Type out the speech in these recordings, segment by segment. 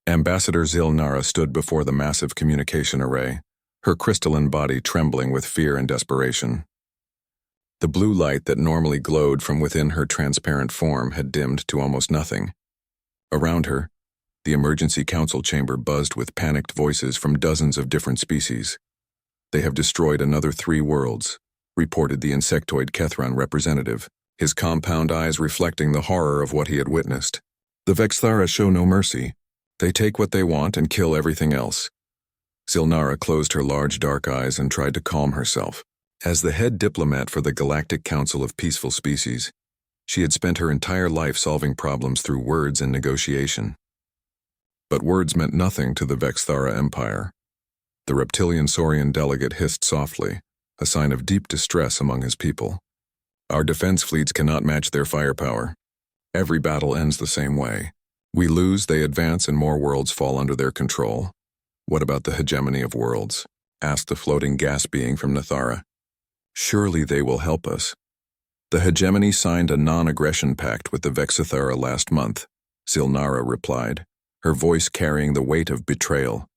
Ambassador Zilnara stood before the massive communication array, her crystalline body trembling with fear and desperation. The blue light that normally glowed from within her transparent form had dimmed to almost nothing. Around her, the emergency council chamber buzzed with panicked voices from dozens of different species. "They have destroyed another 3 worlds," reported the insectoid Kethron representative, his compound eyes reflecting the horror of what he had witnessed. "The Vexthara show no mercy. They take what they want and kill everything else." Zilnara closed her large dark eyes and tried to calm herself. As the head diplomat for the Galactic Council of Peaceful Species, she had spent her entire life solving problems through words and negotiation. But words meant nothing to the Vexthara Empire. The reptilian Saurian delegate hissed softly, a sign of deep distress among his people. "Our defense fleets cannot match their firepower. Every battle ends the same way. We lose, they advance, and more worlds fall under their control." "What about the hegemony of worlds?" asked the floating gas being from Nathara. "Surely they will help us." "The hegemony signed a non-aggression pact with the Vexithara last month," Zilnara replied, her voice carrying the weight of betrayal.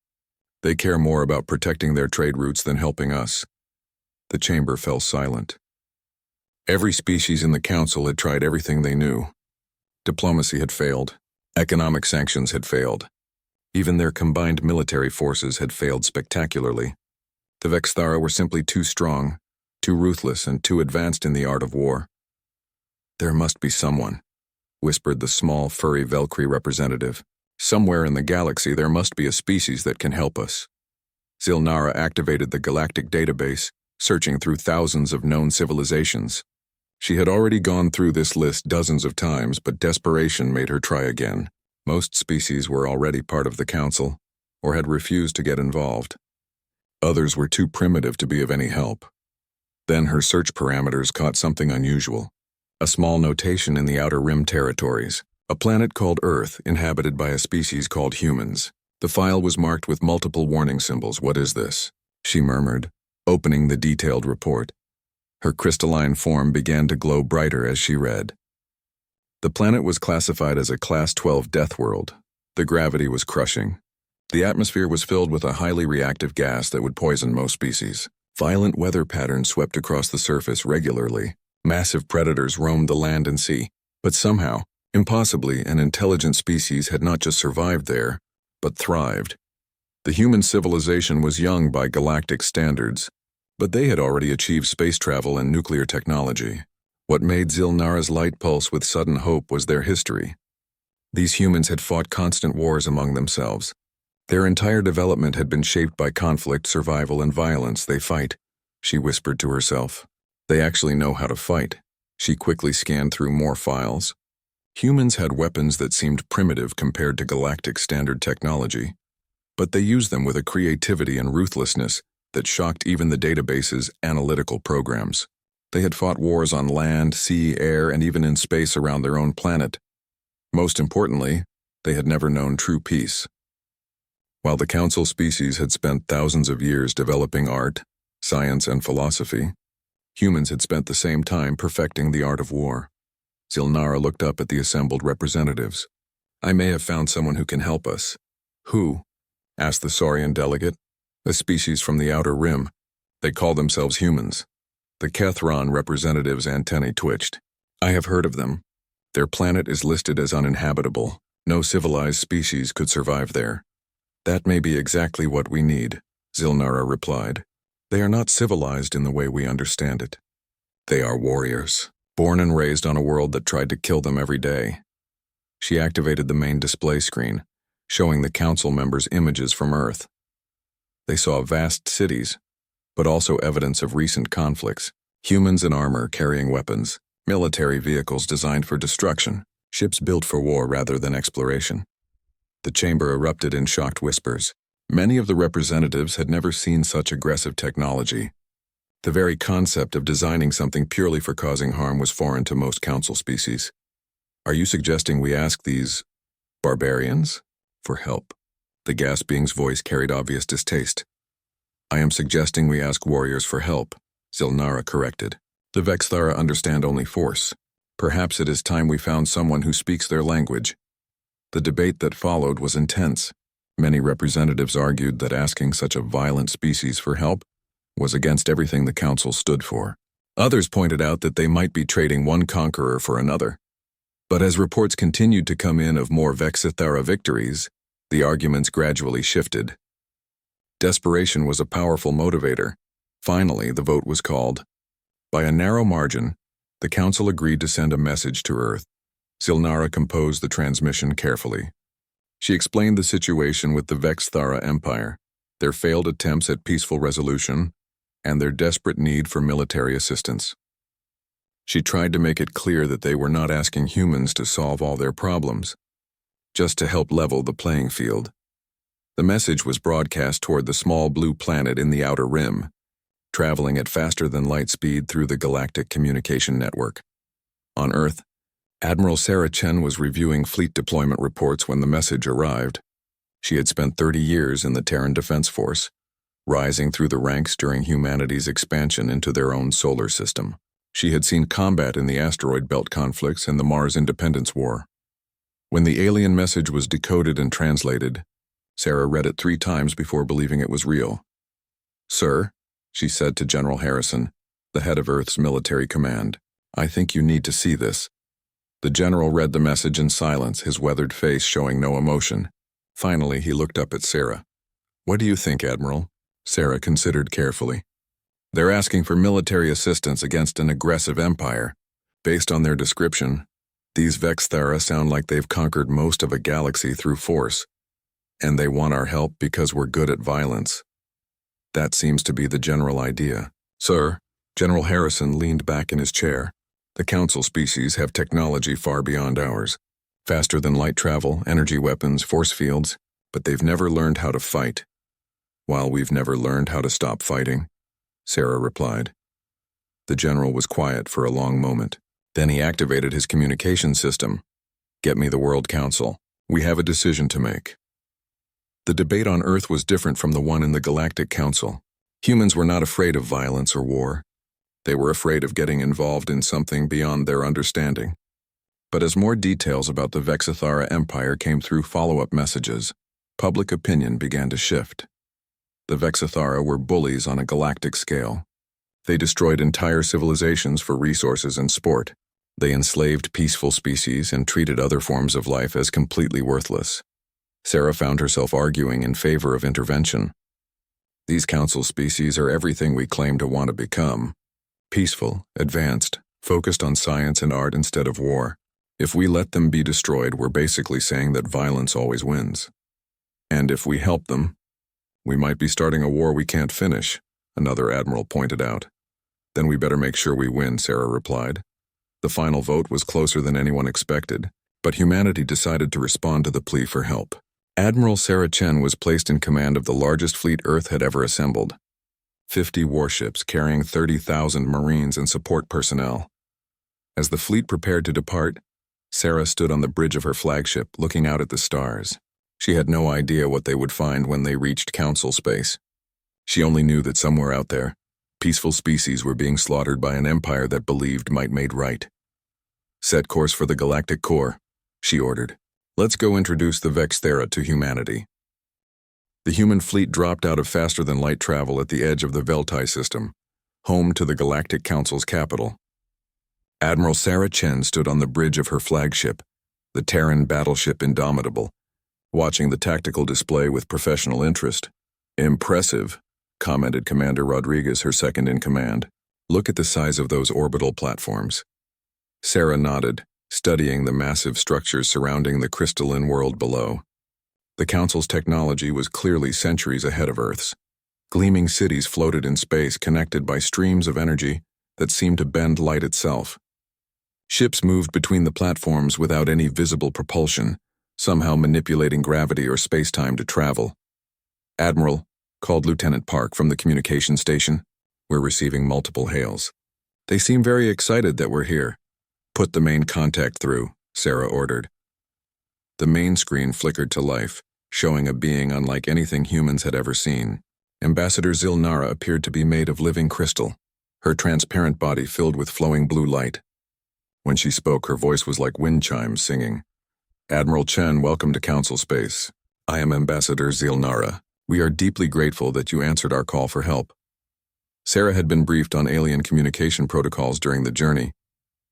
"They care more about protecting their trade routes than helping us." The chamber fell silent. Every species in the council had tried everything they knew. Diplomacy had failed. Economic sanctions had failed. Even their combined military forces had failed spectacularly. The Vexthara were simply too strong, too ruthless, and too advanced in the art of war. "There must be someone," whispered the small, furry Valkyrie representative. "Somewhere in the galaxy there must be a species that can help us." Zilnara activated the galactic database, searching through thousands of known civilizations. She had already gone through this list dozens of times, but desperation made her try again. Most species were already part of the council, or had refused to get involved. Others were too primitive to be of any help. Then her search parameters caught something unusual. A small notation in the Outer Rim territories. A planet called Earth, inhabited by a species called humans. The file was marked with multiple warning symbols. "What is this?" she murmured, opening the detailed report. Her crystalline form began to glow brighter as she read. The planet was classified as a Class 12 death world. The gravity was crushing. The atmosphere was filled with a highly reactive gas that would poison most species. Violent weather patterns swept across the surface regularly. Massive predators roamed the land and sea. But somehow, impossibly, an intelligent species had not just survived there, but thrived. The human civilization was young by galactic standards, but they had already achieved space travel and nuclear technology. What made Zilnara's light pulse with sudden hope was their history. These humans had fought constant wars among themselves. Their entire development had been shaped by conflict, survival, and violence. "They fight," she whispered to herself. "They actually know how to fight." She quickly scanned through more files. Humans had weapons that seemed primitive compared to galactic standard technology, but they used them with a creativity and ruthlessness that shocked even the database's analytical programs. They had fought wars on land, sea, air, and even in space around their own planet. Most importantly, they had never known true peace. While the council species had spent thousands of years developing art, science, and philosophy, humans had spent the same time perfecting the art of war. Zilnara looked up at the assembled representatives. "I may have found someone who can help us." "Who?" asked the Saurian delegate. "A species from the Outer Rim. They call themselves humans." The Kethron representative's antennae twitched. "I have heard of them. Their planet is listed as uninhabitable. No civilized species could survive there." "That may be exactly what we need," Zilnara replied. "They are not civilized in the way we understand it. They are warriors, born and raised on a world that tried to kill them every day." She activated the main display screen, showing the council members images from Earth. They saw vast cities, but also evidence of recent conflicts. Humans in armor carrying weapons, military vehicles designed for destruction, ships built for war rather than exploration. The chamber erupted in shocked whispers. Many of the representatives had never seen such aggressive technology. The very concept of designing something purely for causing harm was foreign to most council species. "Are you suggesting we ask these barbarians for help?" The gas being's voice carried obvious distaste. "I am suggesting we ask warriors for help," Zilnara corrected. "The Vexthara understand only force. Perhaps it is time we found someone who speaks their language." The debate that followed was intense. Many representatives argued that asking such a violent species for help was against everything the Council stood for. Others pointed out that they might be trading one conqueror for another. But as reports continued to come in of more Vexithara victories, the arguments gradually shifted. Desperation was a powerful motivator. Finally, the vote was called. By a narrow margin, the Council agreed to send a message to Earth. Zilnara composed the transmission carefully. She explained the situation with the Vexthara Empire, their failed attempts at peaceful resolution, and their desperate need for military assistance. She tried to make it clear that they were not asking humans to solve all their problems, just to help level the playing field. The message was broadcast toward the small blue planet in the outer rim, traveling at faster than light speed through the galactic communication network. On Earth, Admiral Sarah Chen was reviewing fleet deployment reports when the message arrived. She had spent 30 years in the Terran Defense Force, rising through the ranks during humanity's expansion into their own solar system. She had seen combat in the asteroid belt conflicts and the Mars Independence War. When the alien message was decoded and translated, Sarah read it 3 times before believing it was real. "Sir," she said to General Harrison, the head of Earth's military command, "I think you need to see this." The general read the message in silence, his weathered face showing no emotion. Finally, he looked up at Sarah. "What do you think, Admiral?" Sarah considered carefully. "They're asking for military assistance against an aggressive empire. Based on their description, these Vexthara sound like they've conquered most of a galaxy through force, and they want our help because we're good at violence. That seems to be the general idea." "Sir," General Harrison leaned back in his chair, "the Council species have technology far beyond ours. Faster than light travel, energy weapons, force fields, but they've never learned how to fight." "While we've never learned how to stop fighting," Sarah replied. The general was quiet for a long moment. Then he activated his communication system. "Get me the World Council. We have a decision to make." The debate on Earth was different from the one in the Galactic Council. Humans were not afraid of violence or war. They were afraid of getting involved in something beyond their understanding. But as more details about the Vexithara Empire came through follow-up messages, public opinion began to shift. The Vexithara were bullies on a galactic scale. They destroyed entire civilizations for resources and sport. They enslaved peaceful species and treated other forms of life as completely worthless. Sarah found herself arguing in favor of intervention. "These council species are everything we claim to want to become. Peaceful, advanced, focused on science and art instead of war. If we let them be destroyed, we're basically saying that violence always wins. And if we help them, we might be starting a war we can't finish," another admiral pointed out. "Then we better make sure we win," Sarah replied. The final vote was closer than anyone expected, but humanity decided to respond to the plea for help. Admiral Sarah Chen was placed in command of the largest fleet Earth had ever assembled. 50 warships carrying 30,000 Marines and support personnel. As the fleet prepared to depart, Sarah stood on the bridge of her flagship, looking out at the stars. She had no idea what they would find when they reached Council space. She only knew that somewhere out there, peaceful species were being slaughtered by an empire that believed might made right. "Set course for the galactic core," she ordered. "Let's go introduce the Vexthara to humanity." The human fleet dropped out of faster-than-light travel at the edge of the Veltai system, home to the Galactic Council's capital. Admiral Sarah Chen stood on the bridge of her flagship, the Terran battleship Indomitable, watching the tactical display with professional interest. "Impressive," commented Commander Rodriguez, her second-in-command. "Look at the size of those orbital platforms." Sarah nodded, studying the massive structures surrounding the crystalline world below. The Council's technology was clearly centuries ahead of Earth's. Gleaming cities floated in space, connected by streams of energy that seemed to bend light itself. Ships moved between the platforms without any visible propulsion, somehow manipulating gravity or space-time to travel. "Admiral," called Lieutenant Park from the communication station. "We're receiving multiple hails. They seem very excited that we're here." "Put the main contact through," Sarah ordered. The main screen flickered to life, showing a being unlike anything humans had ever seen. Ambassador Zilnara appeared to be made of living crystal, her transparent body filled with flowing blue light. When she spoke, her voice was like wind chimes singing. Admiral Chen, welcome to Council Space. I am Ambassador Zilnara. We are deeply grateful that you answered our call for help. Sarah had been briefed on alien communication protocols during the journey,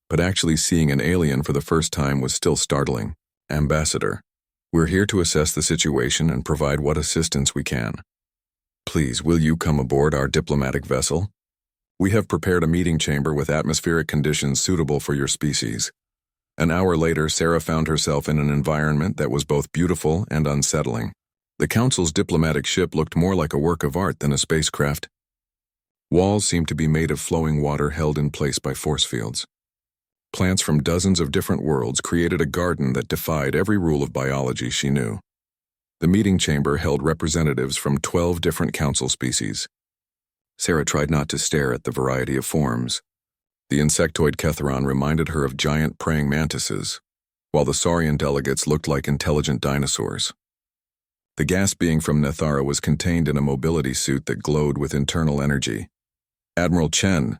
but actually seeing an alien for the first time was still startling. Ambassador, we're here to assess the situation and provide what assistance we can. Please, will you come aboard our diplomatic vessel? We have prepared a meeting chamber with atmospheric conditions suitable for your species. An hour later, Sarah found herself in an environment that was both beautiful and unsettling. The Council's diplomatic ship looked more like a work of art than a spacecraft. Walls seemed to be made of flowing water held in place by force fields. Plants from dozens of different worlds created a garden that defied every rule of biology she knew. The meeting chamber held representatives from 12 different Council species. Sarah tried not to stare at the variety of forms. The insectoid Ketharon reminded her of giant praying mantises, while the Saurian delegates looked like intelligent dinosaurs. The gas being from Nethara was contained in a mobility suit that glowed with internal energy. Admiral Chen,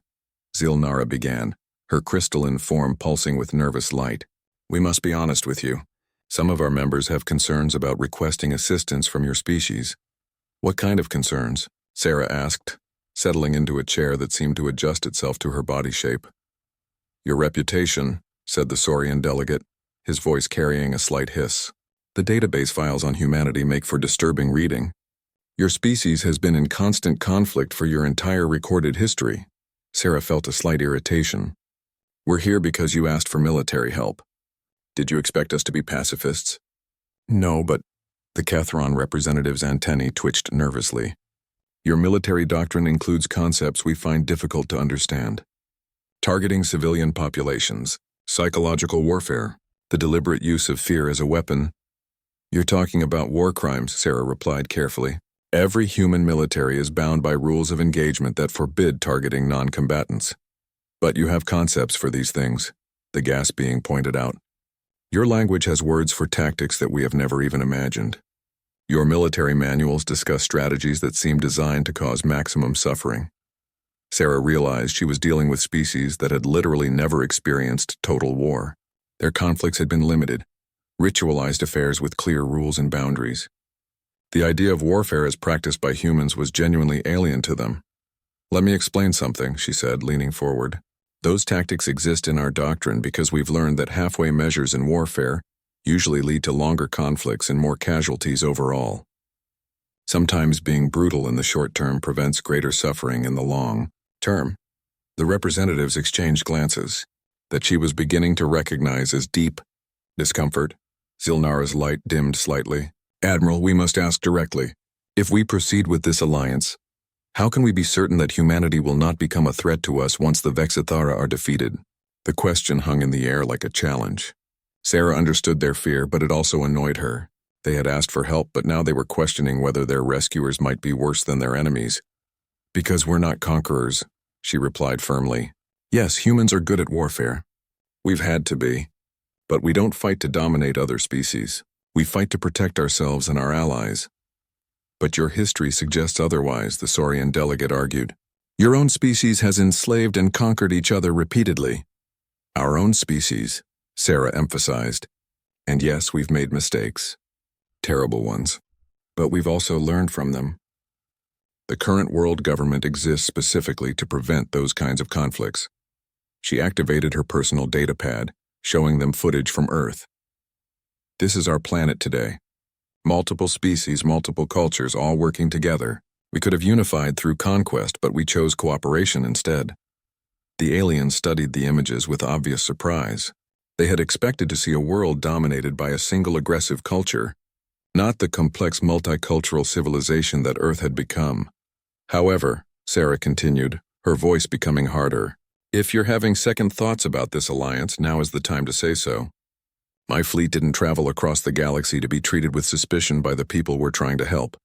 Zilnara began, her crystalline form pulsing with nervous light. We must be honest with you. Some of our members have concerns about requesting assistance from your species. What kind of concerns? Sarah asked, settling into a chair that seemed to adjust itself to her body shape. Your reputation, said the Saurian delegate, his voice carrying a slight hiss. The database files on humanity make for disturbing reading. Your species has been in constant conflict for your entire recorded history. Sarah felt a slight irritation. We're here because you asked for military help. Did you expect us to be pacifists? No, but the Ketharon representative's antennae twitched nervously. Your military doctrine includes concepts we find difficult to understand. Targeting civilian populations, psychological warfare, the deliberate use of fear as a weapon. You're talking about war crimes, Sarah replied carefully. Every human military is bound by rules of engagement that forbid targeting non-combatants. But you have concepts for these things, the gas being pointed out. Your language has words for tactics that we have never even imagined. Your military manuals discuss strategies that seem designed to cause maximum suffering. Sarah realized she was dealing with species that had literally never experienced total war. Their conflicts had been limited, ritualized affairs with clear rules and boundaries. The idea of warfare as practiced by humans was genuinely alien to them. Let me explain something, she said, leaning forward. Those tactics exist in our doctrine because we've learned that halfway measures in warfare usually lead to longer conflicts and more casualties overall. Sometimes being brutal in the short term prevents greater suffering in the long term. The representatives exchanged glances that she was beginning to recognize as deep discomfort. Zilnara's light dimmed slightly. Admiral, we must ask directly. If we proceed with this alliance, how can we be certain that humanity will not become a threat to us once the Vexithara are defeated? The question hung in the air like a challenge. Sarah understood their fear, but it also annoyed her. They had asked for help, but now they were questioning whether their rescuers might be worse than their enemies. Because we're not conquerors, she replied firmly. Yes, humans are good at warfare. We've had to be. But we don't fight to dominate other species. We fight to protect ourselves and our allies. But your history suggests otherwise, the Saurian delegate argued. Your own species has enslaved and conquered each other repeatedly. Our own species, Sarah emphasized. And yes, we've made mistakes. Terrible ones. But we've also learned from them. The current world government exists specifically to prevent those kinds of conflicts. She activated her personal data pad, showing them footage from Earth. This is our planet today. Multiple species, multiple cultures, all working together. We could have unified through conquest, but we chose cooperation instead. The aliens studied the images with obvious surprise. They had expected to see a world dominated by a single aggressive culture, not the complex multicultural civilization that Earth had become. However, Sarah continued, her voice becoming harder, if you're having second thoughts about this alliance, now is the time to say so. My fleet didn't travel across the galaxy to be treated with suspicion by the people we're trying to help.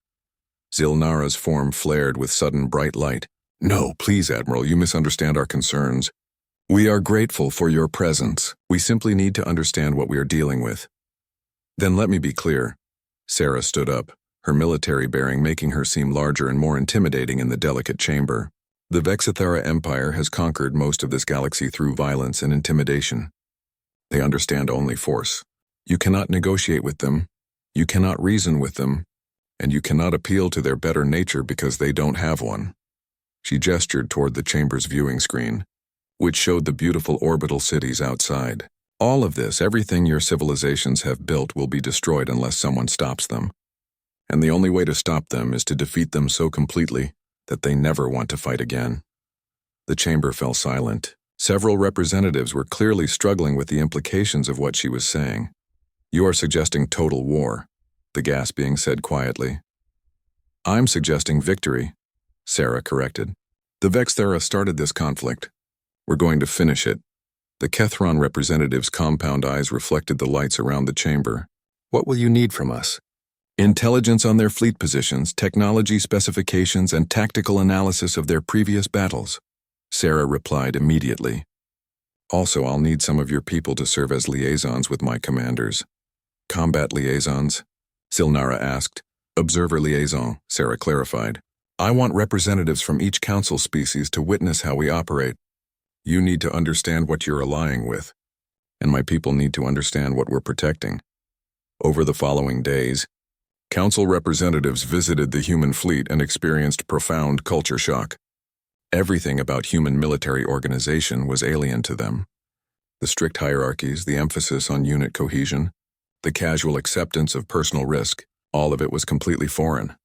Zilnara's form flared with sudden bright light. No, please, Admiral, you misunderstand our concerns. We are grateful for your presence. We simply need to understand what we are dealing with. Then let me be clear. Sarah stood up, her military bearing making her seem larger and more intimidating in the delicate chamber. The Vexithara Empire has conquered most of this galaxy through violence and intimidation. They understand only force. You cannot negotiate with them, you cannot reason with them, and you cannot appeal to their better nature because they don't have one. She gestured toward the chamber's viewing screen, which showed the beautiful orbital cities outside. All of this, everything your civilizations have built, will be destroyed unless someone stops them. And the only way to stop them is to defeat them so completely that they never want to fight again. The chamber fell silent. Several representatives were clearly struggling with the implications of what she was saying. You are suggesting total war, the gas being said quietly. I'm suggesting victory, Sarah corrected. The Vexthera started this conflict. We're going to finish it. The Kethron representative's compound eyes reflected the lights around the chamber. What will you need from us? Intelligence on their fleet positions, technology specifications, and tactical analysis of their previous battles, Sarah replied immediately. Also, I'll need some of your people to serve as liaisons with my commanders. Combat liaisons? Silnara asked. Observer liaison, Sarah clarified. I want representatives from each council species to witness how we operate. You need to understand what you're allying with, and my people need to understand what we're protecting. Over the following days, council representatives visited the human fleet and experienced profound culture shock. Everything about human military organization was alien to them. The strict hierarchies, the emphasis on unit cohesion, the casual acceptance of personal risk, all of it was completely foreign.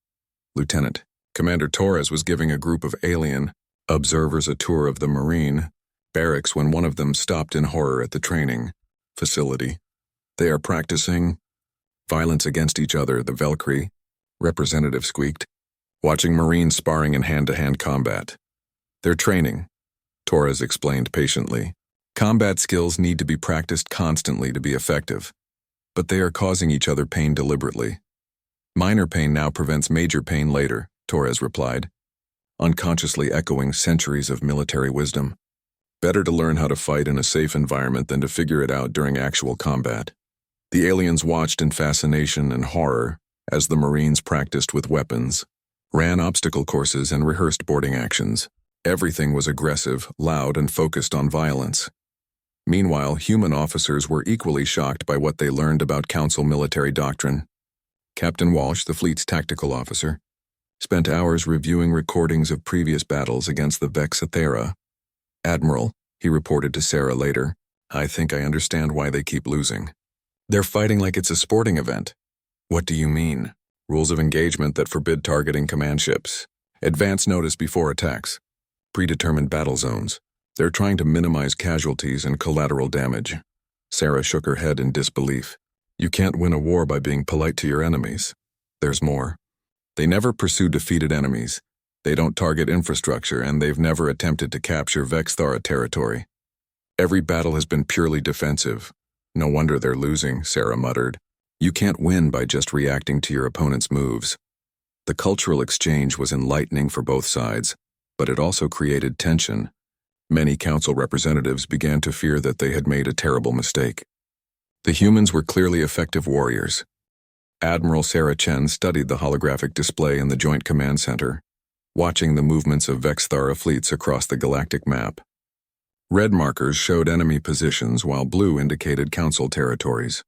Lieutenant Commander Torres was giving a group of alien observers a tour of the Marine barracks when one of them stopped in horror at the training facility. They are practicing violence against each other, the Valkyrie representative squeaked, watching Marines sparring in hand-to-hand combat. They're training, Torres explained patiently. Combat skills need to be practiced constantly to be effective, but they are causing each other pain deliberately. Minor pain now prevents major pain later, Torres replied, unconsciously echoing centuries of military wisdom. Better to learn how to fight in a safe environment than to figure it out during actual combat. The aliens watched in fascination and horror as the Marines practiced with weapons, ran obstacle courses, and rehearsed boarding actions. Everything was aggressive, loud, and focused on violence. Meanwhile, human officers were equally shocked by what they learned about Council military doctrine. Captain Walsh, the fleet's tactical officer, spent hours reviewing recordings of previous battles against the Vexthera. Admiral, he reported to Sarah later, I think I understand why they keep losing. They're fighting like it's a sporting event. What do you mean? Rules of engagement that forbid targeting command ships. Advance notice before attacks. Predetermined battle zones. They're trying to minimize casualties and collateral damage. Sarah shook her head in disbelief. You can't win a war by being polite to your enemies. There's more. They never pursue defeated enemies. They don't target infrastructure, and they've never attempted to capture Vexthara territory. Every battle has been purely defensive. No wonder they're losing, Sarah muttered. You can't win by just reacting to your opponent's moves. The cultural exchange was enlightening for both sides, but it also created tension. Many council representatives began to fear that they had made a terrible mistake. The humans were clearly effective warriors. Admiral Sarah Chen studied the holographic display in the Joint Command Center, watching the movements of Vexthara fleets across the galactic map. Red markers showed enemy positions while blue indicated council territories.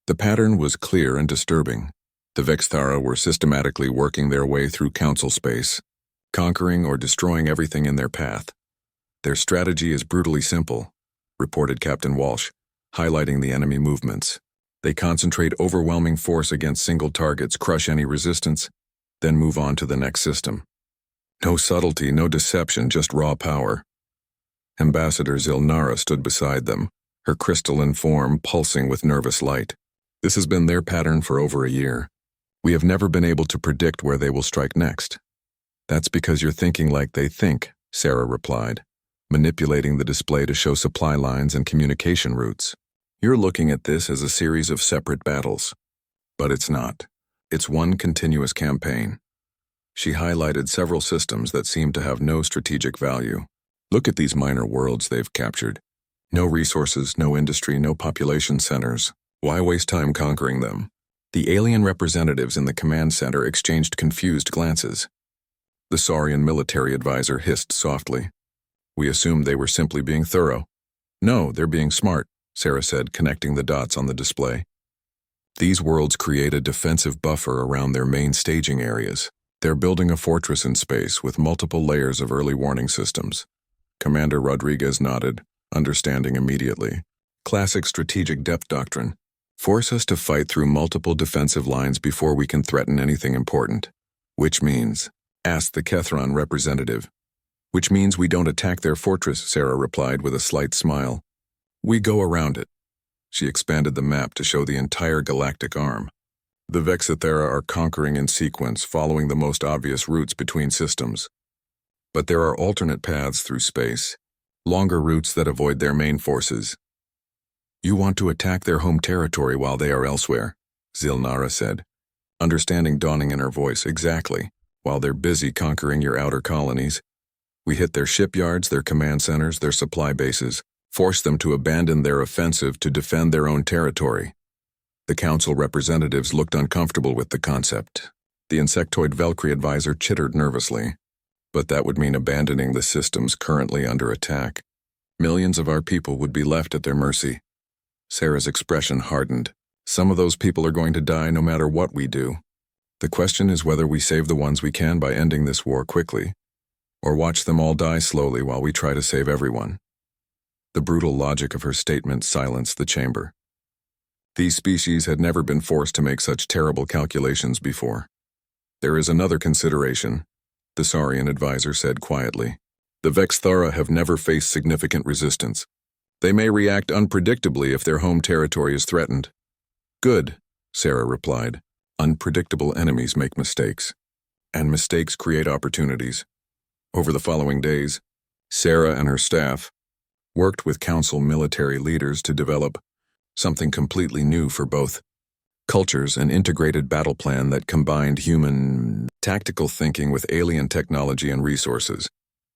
The pattern was clear and disturbing. The Vexthara were systematically working their way through council space, conquering or destroying everything in their path. Their strategy is brutally simple, reported Captain Walsh, highlighting the enemy movements. They concentrate overwhelming force against single targets, crush any resistance, then move on to the next system. No subtlety, no deception, just raw power. Ambassador Zilnara stood beside them, her crystalline form pulsing with nervous light. This has been their pattern for over a year. We have never been able to predict where they will strike next. That's because you're thinking like they think, Sarah replied, manipulating the display to show supply lines and communication routes. You're looking at this as a series of separate battles. But it's not. It's one continuous campaign. She highlighted several systems that seem to have no strategic value. Look at these minor worlds they've captured. No resources, no industry, no population centers. Why waste time conquering them? The alien representatives in the command center exchanged confused glances. The Saurian military advisor hissed softly. We assumed they were simply being thorough. No, they're being smart, Sarah said, connecting the dots on the display. These worlds create a defensive buffer around their main staging areas. They're building a fortress in space with multiple layers of early warning systems. Commander Rodriguez nodded, understanding immediately. Classic strategic depth doctrine. Force us to fight through multiple defensive lines before we can threaten anything important. Which means, asked the Kethron representative. Which means we don't attack their fortress, Sarah replied with a slight smile. We go around it. She expanded the map to show the entire galactic arm. The Vexithera are conquering in sequence, following the most obvious routes between systems. But there are alternate paths through space, longer routes that avoid their main forces. You want to attack their home territory while they are elsewhere, Zilnara said, understanding dawning in her voice. Exactly. While they're busy conquering your outer colonies, we hit their shipyards, their command centers, their supply bases, force them to abandon their offensive to defend their own territory. The council representatives looked uncomfortable with the concept. The insectoid Valkyrie advisor chittered nervously. But that would mean abandoning the systems currently under attack. Millions of our people would be left at their mercy. Sarah's expression hardened. Some of those people are going to die no matter what we do. The question is whether we save the ones we can by ending this war quickly, or watch them all die slowly while we try to save everyone. The brutal logic of her statement silenced the chamber. These species had never been forced to make such terrible calculations before. There is another consideration, the Saurian advisor said quietly. The Vexthara have never faced significant resistance. They may react unpredictably if their home territory is threatened. Good, Sarah replied. Unpredictable enemies make mistakes, and mistakes create opportunities. Over the following days, Sarah and her staff worked with council military leaders to develop something completely new for both cultures, an integrated battle plan that combined human tactical thinking with alien technology and resources.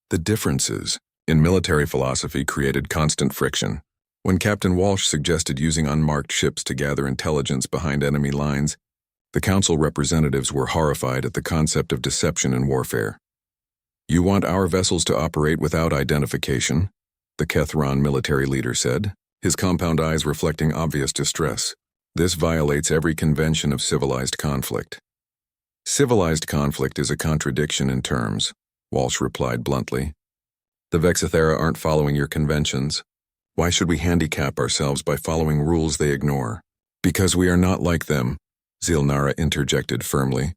The differences in military philosophy created constant friction. When Captain Walsh suggested using unmarked ships to gather intelligence behind enemy lines, the council representatives were horrified at the concept of deception in warfare. You want our vessels to operate without identification, the Kethron military leader said, his compound eyes reflecting obvious distress. This violates every convention of civilized conflict. Civilized conflict is a contradiction in terms, Walsh replied bluntly. The Vexithera aren't following your conventions. Why should we handicap ourselves by following rules they ignore? Because we are not like them, Zilnara interjected firmly.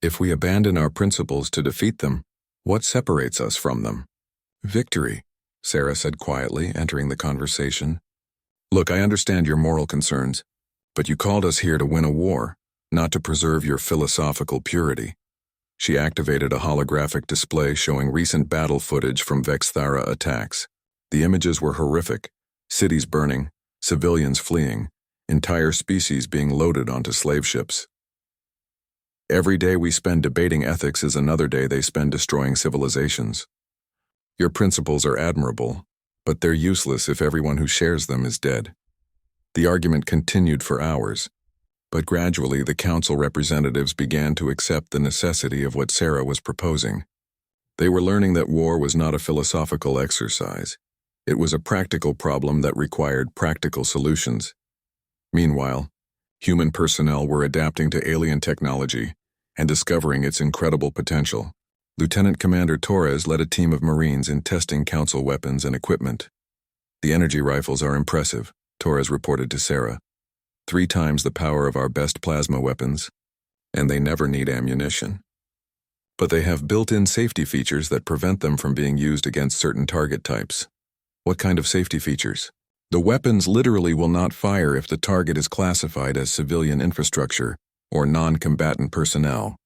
If we abandon our principles to defeat them, what separates us from them? Victory, Sarah said quietly, entering the conversation. Look, I understand your moral concerns, but you called us here to win a war, not to preserve your philosophical purity. She activated a holographic display showing recent battle footage from Vexthara attacks. The images were horrific. Cities burning, civilians fleeing, entire species being loaded onto slave ships. Every day we spend debating ethics is another day they spend destroying civilizations. Your principles are admirable, but they're useless if everyone who shares them is dead. The argument continued for hours, but gradually the council representatives began to accept the necessity of what Sarah was proposing. They were learning that war was not a philosophical exercise. It was a practical problem that required practical solutions. Meanwhile, human personnel were adapting to alien technology and discovering its incredible potential. Lieutenant Commander Torres led a team of Marines in testing council weapons and equipment. The energy rifles are impressive, Torres reported to Sarah. 3 times the power of our best plasma weapons, and they never need ammunition. But they have built-in safety features that prevent them from being used against certain target types. What kind of safety features? The weapons literally will not fire if the target is classified as civilian infrastructure or non-combatant personnel.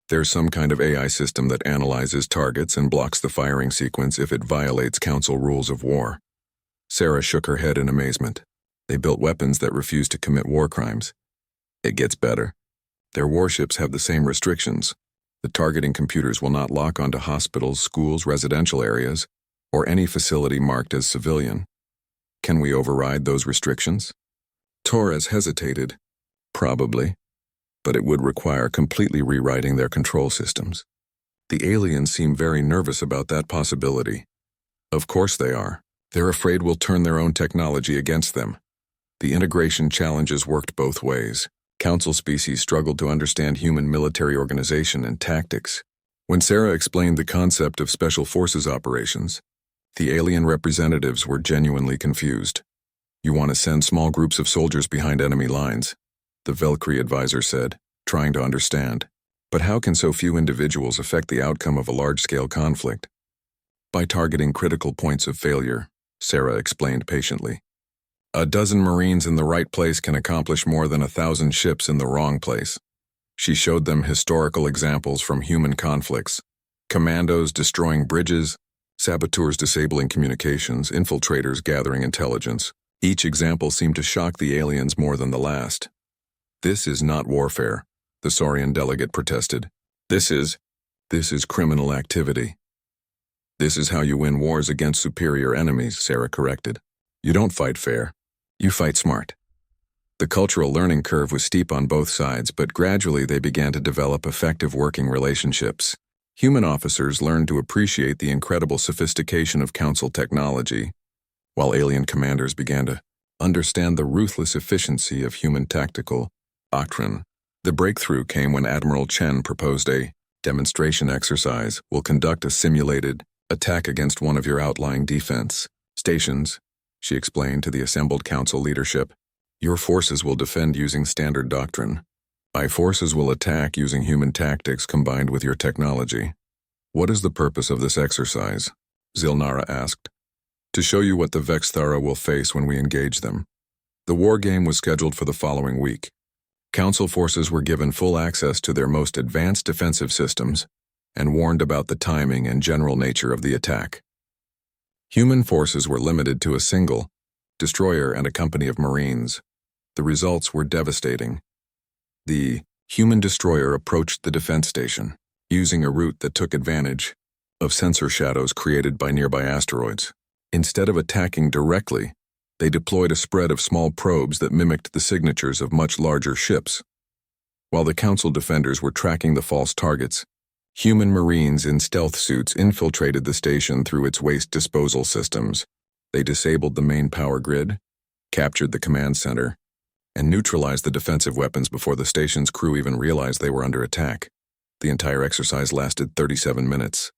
There's some kind of AI system that analyzes targets and blocks the firing sequence if it violates council rules of war. Sarah shook her head in amazement. They built weapons that refuse to commit war crimes. It gets better. Their warships have the same restrictions. The targeting computers will not lock onto hospitals, schools, residential areas, or any facility marked as civilian. Can we override those restrictions? Torres hesitated. Probably, but it would require completely rewriting their control systems. The aliens seem very nervous about that possibility. Of course they are. They're afraid we'll turn their own technology against them. The integration challenges worked both ways. Council species struggled to understand human military organization and tactics. When Sarah explained the concept of special forces operations, the alien representatives were genuinely confused. "You want to send small groups of soldiers behind enemy lines," the Valkyrie advisor said, trying to understand. "But how can so few individuals affect the outcome of a large-scale conflict?" "By targeting critical points of failure," Sarah explained patiently. "A dozen Marines in the right place can accomplish more than 1,000 ships in the wrong place." She showed them historical examples from human conflicts: commandos destroying bridges, saboteurs disabling communications, infiltrators gathering intelligence. Each example seemed to shock the aliens more than the last. "This is not warfare," the Saurian delegate protested. This is criminal activity." "This is how you win wars against superior enemies," Sarah corrected. "You don't fight fair. You fight smart." The cultural learning curve was steep on both sides, but gradually they began to develop effective working relationships. Human officers learned to appreciate the incredible sophistication of Council technology, while alien commanders began to understand the ruthless efficiency of human tactical doctrine. The breakthrough came when Admiral Chen proposed a demonstration exercise. "We'll conduct a simulated attack against one of your outlying defense stations," she explained to the assembled Council leadership. "Your forces will defend using standard doctrine. My forces will attack using human tactics combined with your technology." "What is the purpose of this exercise?" Zilnara asked. "To show you what the Vexthara will face when we engage them." The war game was scheduled for the following week. Council forces were given full access to their most advanced defensive systems and warned about the timing and general nature of the attack. Human forces were limited to a single destroyer and a company of Marines. The results were devastating. The human destroyer approached the defense station, using a route that took advantage of sensor shadows created by nearby asteroids. Instead of attacking directly, they deployed a spread of small probes that mimicked the signatures of much larger ships. While the Council defenders were tracking the false targets, human Marines in stealth suits infiltrated the station through its waste disposal systems. They disabled the main power grid, captured the command center, and neutralized the defensive weapons before the station's crew even realized they were under attack. The entire exercise lasted 37 minutes.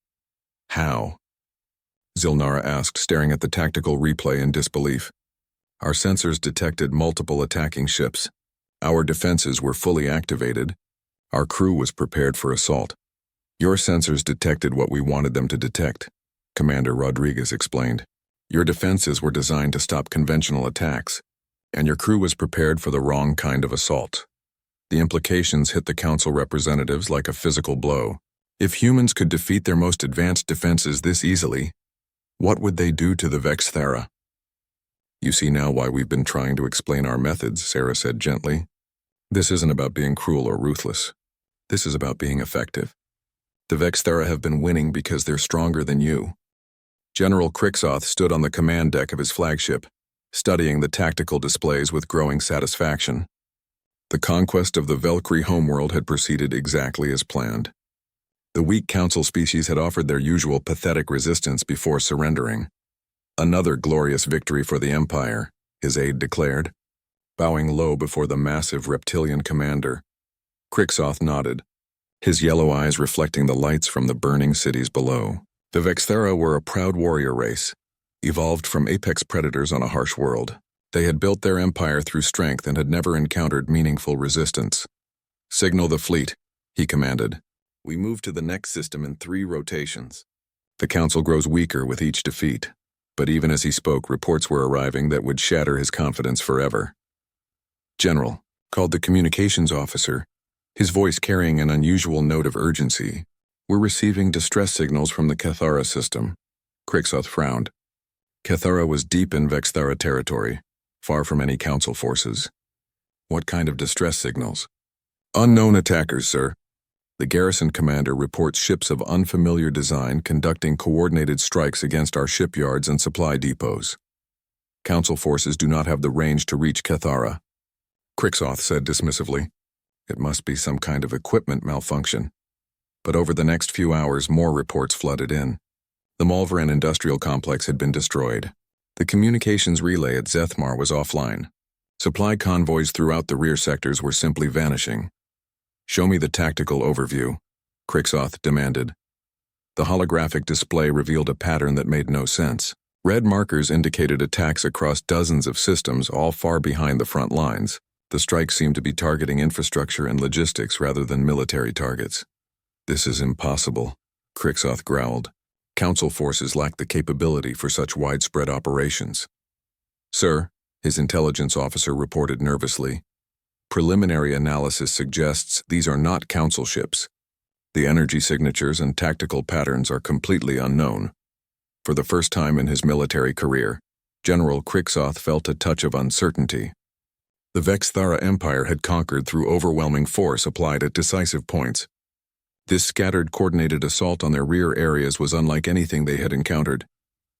"How?" Zilnara asked, staring at the tactical replay in disbelief. "Our sensors detected multiple attacking ships. Our defenses were fully activated. Our crew was prepared for assault. Your sensors detected what we wanted them to detect," Commander Rodriguez explained. "Your defenses were designed to stop conventional attacks, and your crew was prepared for the wrong kind of assault." The implications hit the Council representatives like a physical blow. If humans could defeat their most advanced defenses this easily, what would they do to the Vexthara? "You see now why we've been trying to explain our methods," Sarah said gently. "This isn't about being cruel or ruthless. This is about being effective. The Vexthara have been winning because they're stronger than you." General Crixoth stood on the command deck of his flagship, studying the tactical displays with growing satisfaction. The conquest of the Valkyrie homeworld had proceeded exactly as planned. The weak Council species had offered their usual pathetic resistance before surrendering. "Another glorious victory for the Empire," his aide declared, bowing low before the massive reptilian commander. Crixoth nodded, his yellow eyes reflecting the lights from the burning cities below. The Vexthara were a proud warrior race, evolved from apex predators on a harsh world. They had built their empire through strength and had never encountered meaningful resistance. "Signal the fleet," he commanded. "We move to the next system in 3 rotations." The Council grows weaker with each defeat, but even as he spoke, reports were arriving that would shatter his confidence forever. "General," called the communications officer, his voice carrying an unusual note of urgency, "we're receiving distress signals from the Cathara system." Crixoth frowned. Cathara was deep in Vexthara territory, far from any Council forces. "What kind of distress signals?" "Unknown attackers, sir. The garrison commander reports ships of unfamiliar design conducting coordinated strikes against our shipyards and supply depots. Council forces do not have the range to reach Cathara," Crixoth said dismissively. "It must be some kind of equipment malfunction." But over the next few hours, more reports flooded in. The Malveran industrial complex had been destroyed. The communications relay at Zethmar was offline. Supply convoys throughout the rear sectors were simply vanishing. "Show me the tactical overview," Crixoth demanded. The holographic display revealed a pattern that made no sense. Red markers indicated attacks across dozens of systems, all far behind the front lines. The strikes seemed to be targeting infrastructure and logistics rather than military targets. "This is impossible," Crixoth growled. "Council forces lack the capability for such widespread operations." "Sir," his intelligence officer reported nervously, "preliminary analysis suggests these are not Council ships. The energy signatures and tactical patterns are completely unknown." For the first time in his military career, General Crixoth felt a touch of uncertainty. The Vexthara Empire had conquered through overwhelming force applied at decisive points. This scattered, coordinated assault on their rear areas was unlike anything they had encountered.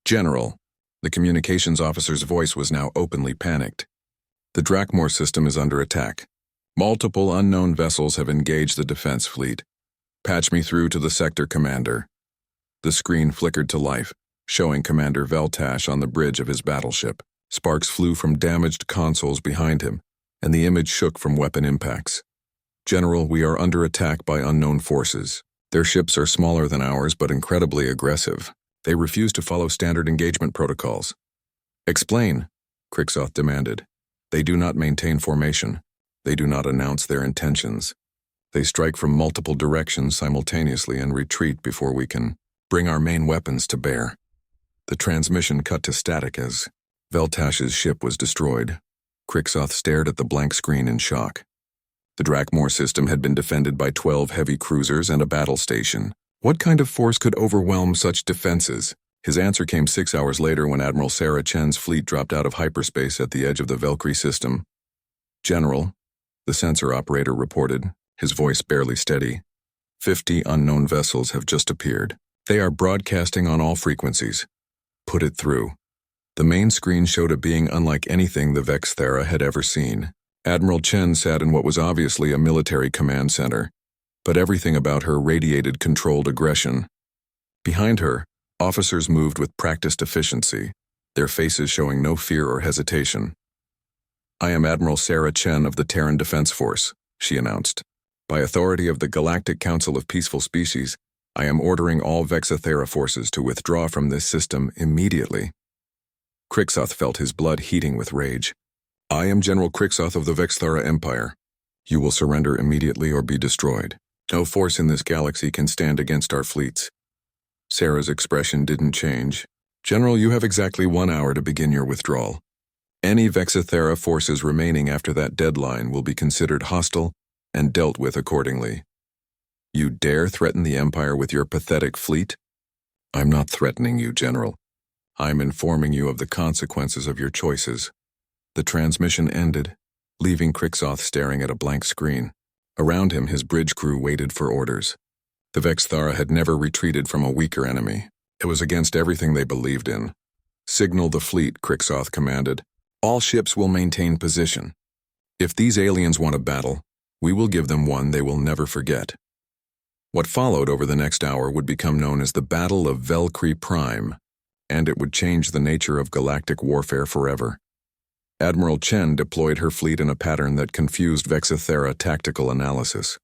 "General," the communications officer's voice was now openly panicked. "The Drakmor system is under attack. Multiple unknown vessels have engaged the defense fleet. Patch me through to the sector commander." The screen flickered to life, showing Commander Veltash on the bridge of his battleship. Sparks flew from damaged consoles behind him, and the image shook from weapon impacts. "General, we are under attack by unknown forces. Their ships are smaller than ours but incredibly aggressive. They refuse to follow standard engagement protocols." "Explain," Crixoth demanded. "They do not maintain formation. They do not announce their intentions. They strike from multiple directions simultaneously and retreat before we can bring our main weapons to bear." The transmission cut to static as Veltash's ship was destroyed. Crixoth stared at the blank screen in shock. The Drakmor system had been defended by 12 heavy cruisers and a battle station. What kind of force could overwhelm such defenses? His answer came 6 hours later when Admiral Sarah Chen's fleet dropped out of hyperspace at the edge of the Valkyrie system. "General," the sensor operator reported, his voice barely steady, 50 unknown vessels have just appeared. They are broadcasting on all frequencies. Put it through." The main screen showed a being unlike anything the Vexthara had ever seen. Admiral Chen sat in what was obviously a military command center, but everything about her radiated controlled aggression. Behind her, officers moved with practiced efficiency, their faces showing no fear or hesitation. "I am Admiral Sarah Chen of the Terran Defense Force," she announced. "By authority of the Galactic Council of Peaceful Species, I am ordering all Vexthara forces to withdraw from this system immediately." Crixoth felt his blood heating with rage. "I am General Crixoth of the Vexthara Empire. You will surrender immediately or be destroyed. No force in this galaxy can stand against our fleets." Sarah's expression didn't change. "General, you have exactly 1 hour to begin your withdrawal. Any Vexthara forces remaining after that deadline will be considered hostile and dealt with accordingly." "You dare threaten the Empire with your pathetic fleet?" "I'm not threatening you, General. I'm informing you of the consequences of your choices." The transmission ended, leaving Crixoth staring at a blank screen. Around him, his bridge crew waited for orders. The Vexthara had never retreated from a weaker enemy. It was against everything they believed in. "Signal the fleet," Crixoth commanded. "All ships will maintain position. If these aliens want a battle, we will give them one they will never forget." What followed over the next hour would become known as the Battle of Valkyrie Prime, and it would change the nature of galactic warfare forever. Admiral Chen deployed her fleet in a pattern that confused Vexthara tactical analysis.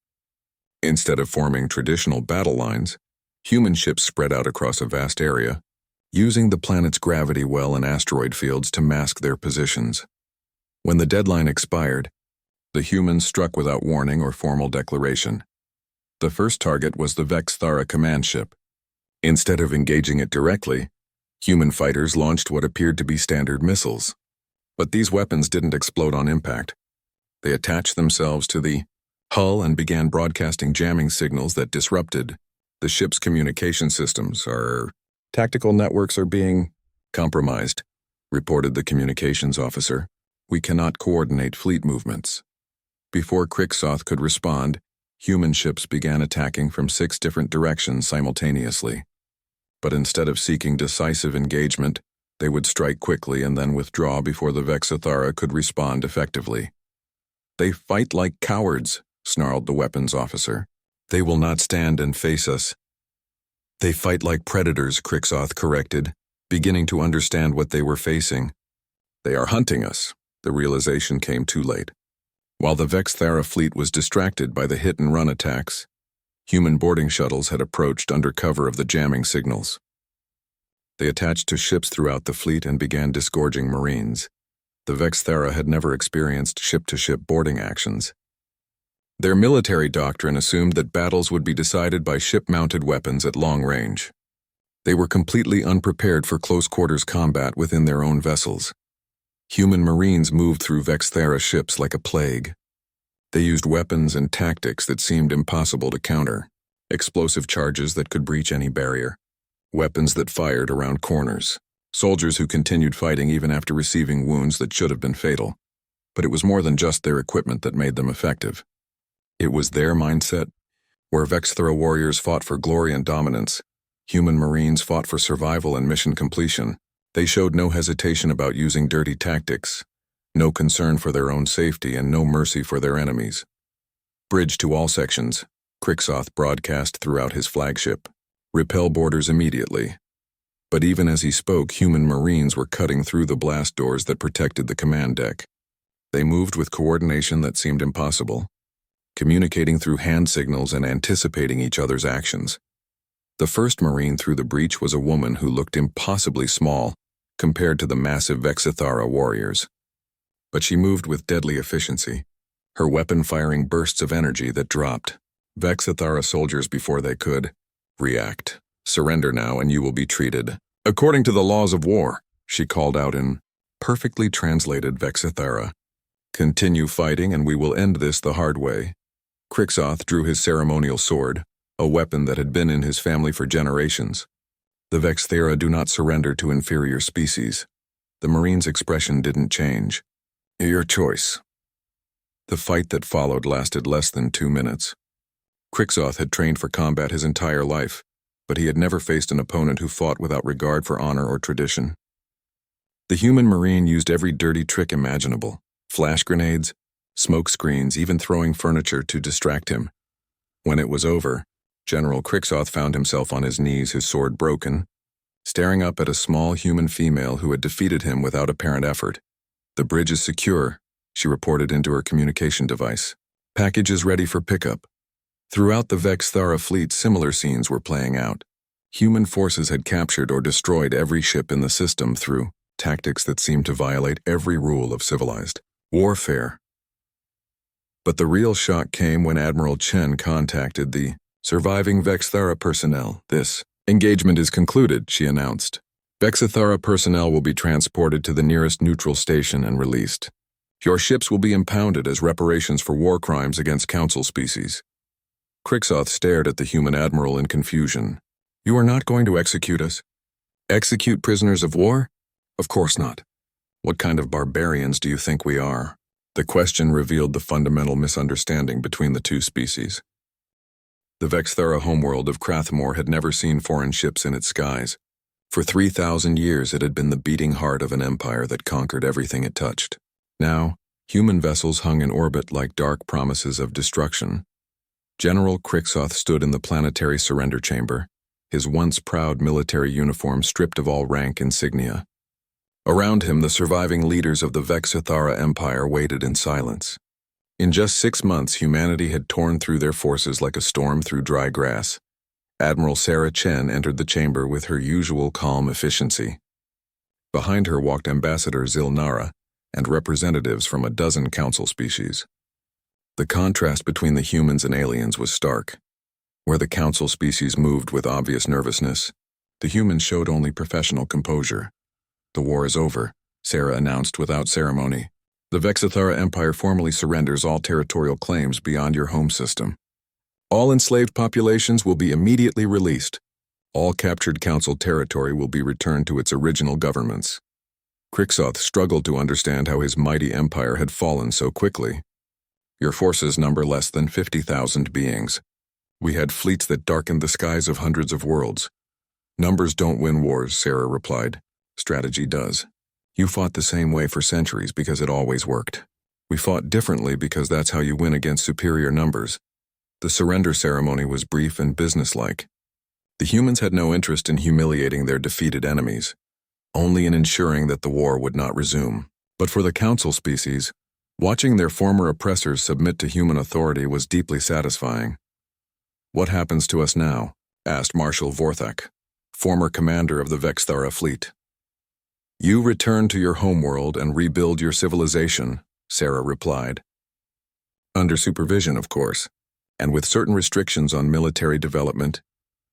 Instead of forming traditional battle lines, human ships spread out across a vast area, using the planet's gravity well and asteroid fields to mask their positions. When the deadline expired, the humans struck without warning or formal declaration. The first target was the Vexthara command ship. Instead of engaging it directly, human fighters launched what appeared to be standard missiles. But these weapons didn't explode on impact. They attached themselves to the hull and began broadcasting jamming signals that disrupted the ship's communication systems. "Our tactical networks are being compromised," reported the communications officer. "We cannot coordinate fleet movements." Before Crixoth could respond, human ships began attacking from 6 different directions simultaneously. But instead of seeking decisive engagement, they would strike quickly and then withdraw before the Vexthara could respond effectively. "They fight like cowards," snarled the weapons officer. "They will not stand and face us." "They fight like predators," Crixoth corrected, beginning to understand what they were facing. "They are hunting us. The realization came too late. While the Vexthara fleet was distracted by the hit-and-run attacks, human boarding shuttles had approached under cover of the jamming signals. They attached to ships throughout the fleet and began disgorging Marines. The Vexthara had never experienced ship-to-ship boarding actions. Their military doctrine assumed that battles would be decided by ship-mounted weapons at long range. They were completely unprepared for close-quarters combat within their own vessels. Human Marines moved through Vexthara ships like a plague. They used weapons and tactics that seemed impossible to counter, explosive charges that could breach any barrier, weapons that fired around corners, soldiers who continued fighting even after receiving wounds that should have been fatal. But it was more than just their equipment that made them effective. It was their mindset. Where Vexthara warriors fought for glory and dominance, human Marines fought for survival and mission completion. They showed no hesitation about using dirty tactics, no concern for their own safety, and no mercy for their enemies. Bridge to all sections, Crixoth broadcast throughout his flagship. Repel boarders immediately. But even as he spoke, human Marines were cutting through the blast doors that protected the command deck. They moved with coordination that seemed impossible, communicating through hand signals and anticipating each other's actions. The first Marine through the breach was a woman who looked impossibly small compared to the massive Vexthara warriors. But she moved with deadly efficiency, her weapon firing bursts of energy that dropped Vexthara soldiers before they could react. Surrender now and you will be treated according to the laws of war, she called out in perfectly translated Vexthara. Continue fighting and we will end this the hard way. Crixoth drew his ceremonial sword, a weapon that had been in his family for generations. The Vexthara do not surrender to inferior species. The Marine's expression didn't change. Your choice. The fight that followed lasted less than 2 minutes. Crixoth had trained for combat his entire life, but he had never faced an opponent who fought without regard for honor or tradition. The human Marine used every dirty trick imaginable, flash grenades, smoke screens, even throwing furniture to distract him. When it was over, General Crixoth found himself on his knees, his sword broken, staring up at a small human female who had defeated him without apparent effort. The bridge is secure, she reported into her communication device. Packages ready for pickup. Throughout the Vexthara fleet, similar scenes were playing out. Human forces had captured or destroyed every ship in the system through tactics that seemed to violate every rule of civilized warfare. But the real shock came when Admiral Chen contacted the surviving Vexthara personnel. This engagement is concluded, she announced. Vexthara personnel will be transported to the nearest neutral station and released. Your ships will be impounded as reparations for war crimes against Council species. Crixoth stared at the human admiral in confusion. You are not going to execute us? Execute prisoners of war? Of course not. What kind of barbarians do you think we are? The question revealed the fundamental misunderstanding between the two species. The Vexthara homeworld of Krathmore had never seen foreign ships in its skies. For 3,000 years it had been the beating heart of an empire that conquered everything it touched. Now, human vessels hung in orbit like dark promises of destruction. General Crixoth stood in the planetary surrender chamber, his once proud military uniform stripped of all rank insignia. Around him, the surviving leaders of the Vexthara Empire waited in silence. In just 6 months, humanity had torn through their forces like a storm through dry grass. Admiral Sarah Chen entered the chamber with her usual calm efficiency. Behind her walked Ambassador Zilnara and representatives from a dozen council species. The contrast between the humans and aliens was stark. Where the council species moved with obvious nervousness, the humans showed only professional composure. The war is over, Sarah announced without ceremony. The Vexthara Empire formally surrenders all territorial claims beyond your home system. All enslaved populations will be immediately released. All captured council territory will be returned to its original governments. Crixoth struggled to understand how his mighty empire had fallen so quickly. Your forces number less than 50,000 beings. We had fleets that darkened the skies of hundreds of worlds. Numbers don't win wars, Sarah replied. Strategy does. You fought the same way for centuries because it always worked. We fought differently because that's how you win against superior numbers. The surrender ceremony was brief and businesslike. The humans had no interest in humiliating their defeated enemies, only in ensuring that the war would not resume. But for the council species, watching their former oppressors submit to human authority was deeply satisfying. "What happens to us now?" asked Marshal Vorthak, former commander of the Vexthara fleet. "You return to your homeworld and rebuild your civilization," Sarah replied. "Under supervision, of course, and with certain restrictions on military development.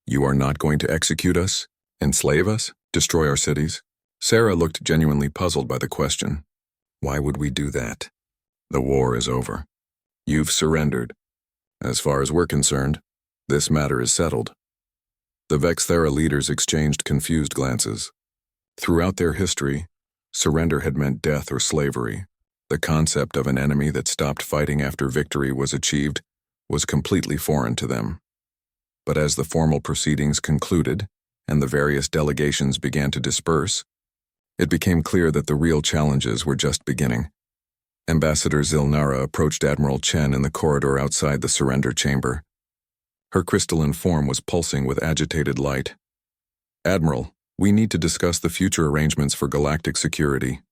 You are not going to execute us, enslave us, destroy our cities?" Sarah looked genuinely puzzled by the question. "Why would we do that? The war is over. You've surrendered. As far as we're concerned, this matter is settled." The Vexthara leaders exchanged confused glances. Throughout their history, surrender had meant death or slavery. The concept of an enemy that stopped fighting after victory was achieved was completely foreign to them. But as the formal proceedings concluded and the various delegations began to disperse, it became clear that the real challenges were just beginning. Ambassador Zilnara approached Admiral Chen in the corridor outside the surrender chamber. Her crystalline form was pulsing with agitated light. "Admiral, we need to discuss the future arrangements for galactic security."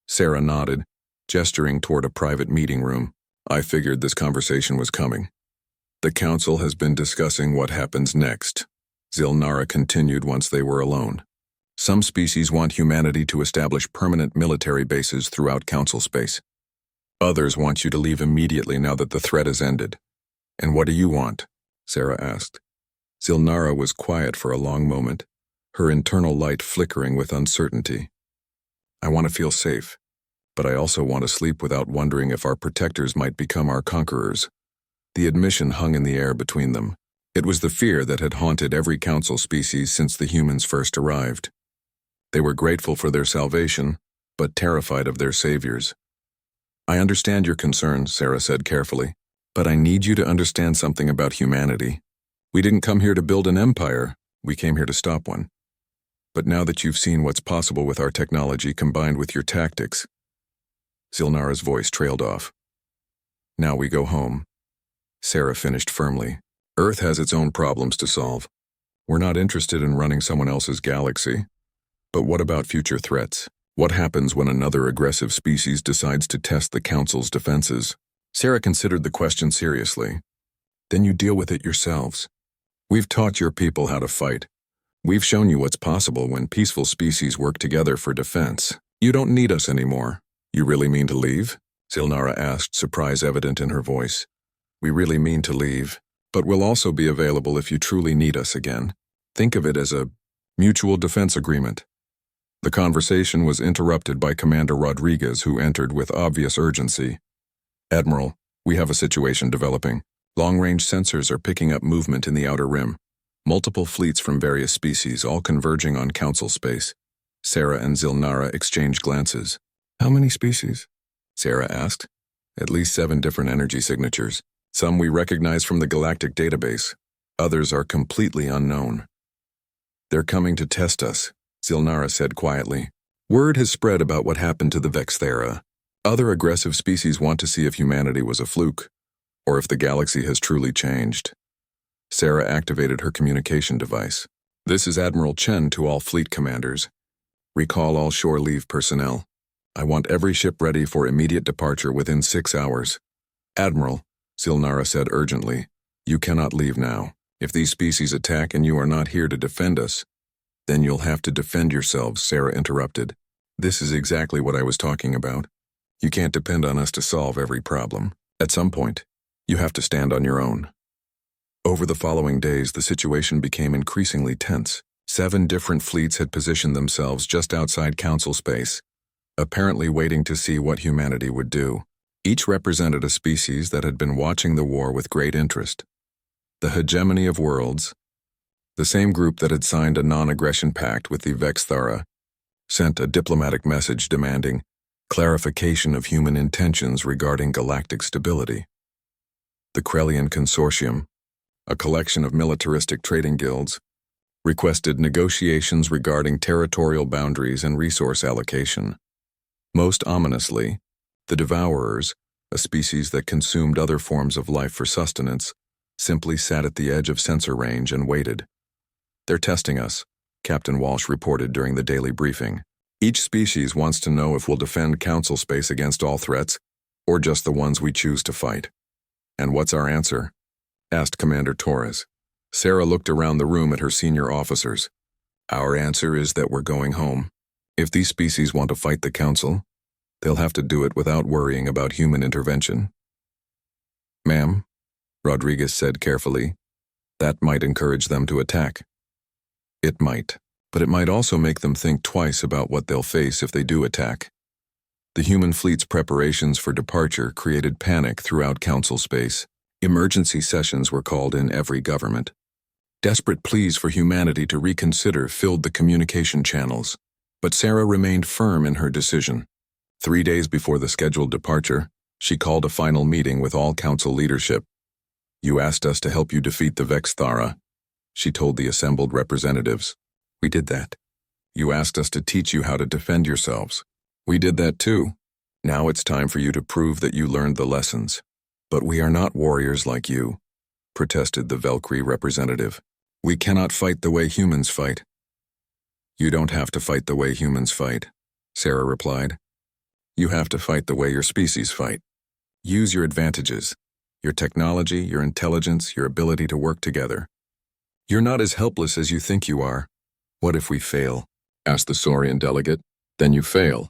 Sarah nodded, gesturing toward a private meeting room. "I figured this conversation was coming." "The Council has been discussing what happens next," Zilnara continued once they were alone. "Some species want humanity to establish permanent military bases throughout Council space. Others want you to leave immediately now that the threat has ended." "And what do you want?" Sarah asked. Zilnara was quiet for a long moment, her internal light flickering with uncertainty. "I want to feel safe, but I also want to sleep without wondering if our protectors might become our conquerors." The admission hung in the air between them. It was the fear that had haunted every council species since the humans first arrived. They were grateful for their salvation, but terrified of their saviors. "I understand your concerns," Sarah said carefully, "but I need you to understand something about humanity. We didn't come here to build an empire, we came here to stop one. But now that you've seen what's possible with our technology combined with your tactics..." Zilnara's voice trailed off. "Now we go home," Sarah finished firmly. "Earth has its own problems to solve. We're not interested in running someone else's galaxy. But what about future threats? What happens when another aggressive species decides to test the Council's defenses?" Sarah considered the question seriously. "Then you deal with it yourselves. We've taught your people how to fight. We've shown you what's possible when peaceful species work together for defense. You don't need us anymore." "You really mean to leave?" Zilnara asked, surprise evident in her voice. "We really mean to leave, but we'll also be available if you truly need us again. Think of it as a mutual defense agreement." The conversation was interrupted by Commander Rodriguez, who entered with obvious urgency. "Admiral, we have a situation developing. Long-range sensors are picking up movement in the outer rim. Multiple fleets from various species, all converging on Council space." Sarah and Zilnara exchanged glances. "How many species?" Sarah asked. "At least 7 different energy signatures. Some we recognize from the Galactic database. Others are completely unknown." "They're coming to test us," Zilnara said quietly. "Word has spread about what happened to the Vexthara. Other aggressive species want to see if humanity was a fluke, or if the galaxy has truly changed." Sarah activated her communication device. "This is Admiral Chen to all fleet commanders. Recall all shore leave personnel. I want every ship ready for immediate departure within 6 hours." "Admiral," Zilnara said urgently, "you cannot leave now. If these species attack and you are not here to defend us, then you'll have to defend yourselves," Sarah interrupted. "This is exactly what I was talking about. You can't depend on us to solve every problem. At some point, you have to stand on your own." Over the following days, the situation became increasingly tense. 7 different fleets had positioned themselves just outside Council space, apparently waiting to see what humanity would do. Each represented a species that had been watching the war with great interest. The Hegemony of Worlds, the same group that had signed a non-aggression pact with the Vexthara, sent a diplomatic message demanding clarification of human intentions regarding galactic stability. The Krellian Consortium, a collection of militaristic trading guilds, requested negotiations regarding territorial boundaries and resource allocation. Most ominously, the Devourers, a species that consumed other forms of life for sustenance, simply sat at the edge of sensor range and waited. "They're testing us," Captain Walsh reported during the daily briefing. Each species wants to know if we'll defend Council space against all threats, or just the ones we choose to fight. And what's our answer? Asked Commander Torres. Sarah looked around the room at her senior officers. Our answer is that we're going home. If these species want to fight the Council, they'll have to do it without worrying about human intervention. Ma'am, Rodriguez said carefully, that might encourage them to attack. It might, but it might also make them think twice about what they'll face if they do attack. The human fleet's preparations for departure created panic throughout Council space. Emergency sessions were called in every government. Desperate pleas for humanity to reconsider filled the communication channels, but Sarah remained firm in her decision. 3 days before the scheduled departure, she called a final meeting with all Council leadership. You asked us to help you defeat the Vex Thara, she told the assembled representatives. We did that. You asked us to teach you how to defend yourselves. We did that too. Now it's time for you to prove that you learned the lessons. But we are not warriors like you, protested the Valkyrie representative. We cannot fight the way humans fight. You don't have to fight the way humans fight, Sarah replied. You have to fight the way your species fight. Use your advantages, your technology, your intelligence, your ability to work together. You're not as helpless as you think you are. What if we fail? Asked the Saurian delegate. Then you fail.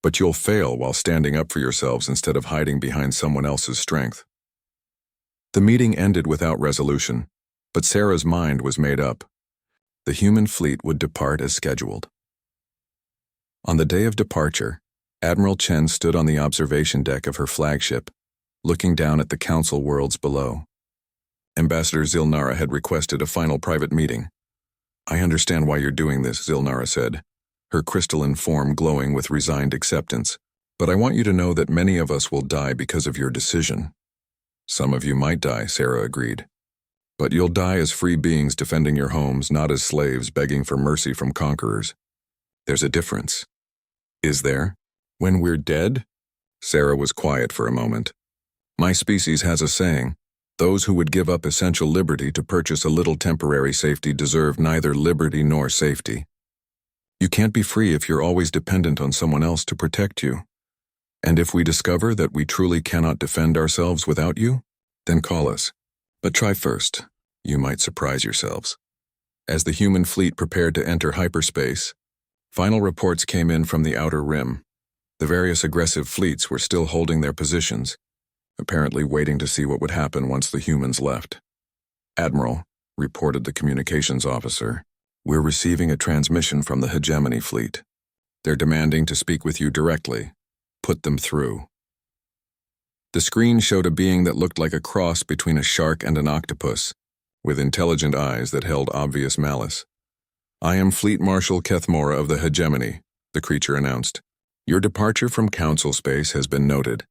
But you'll fail while standing up for yourselves instead of hiding behind someone else's strength. The meeting ended without resolution, but Sarah's mind was made up. The human fleet would depart as scheduled. On the day of departure, Admiral Chen stood on the observation deck of her flagship, looking down at the Council worlds below. Ambassador Zilnara had requested a final private meeting. I understand why you're doing this, Zilnara said, her crystalline form glowing with resigned acceptance, but I want you to know that many of us will die because of your decision. Some of you might die, Sarah agreed. But you'll die as free beings defending your homes, not as slaves begging for mercy from conquerors. There's a difference. Is there? When we're dead? Sarah was quiet for a moment. My species has a saying, those who would give up essential liberty to purchase a little temporary safety deserve neither liberty nor safety. You can't be free if you're always dependent on someone else to protect you. And if we discover that we truly cannot defend ourselves without you, then call us. But try first. You might surprise yourselves. As the human fleet prepared to enter hyperspace, final reports came in from the outer rim. The various aggressive fleets were still holding their positions, apparently waiting to see what would happen once the humans left. Admiral, reported the communications officer, we're receiving a transmission from the Hegemony fleet. They're demanding to speak with you directly. Put them through. The screen showed a being that looked like a cross between a shark and an octopus, with intelligent eyes that held obvious malice. I am Fleet Marshal Kethmora of the Hegemony, the creature announced. Your departure from Council space has been noted.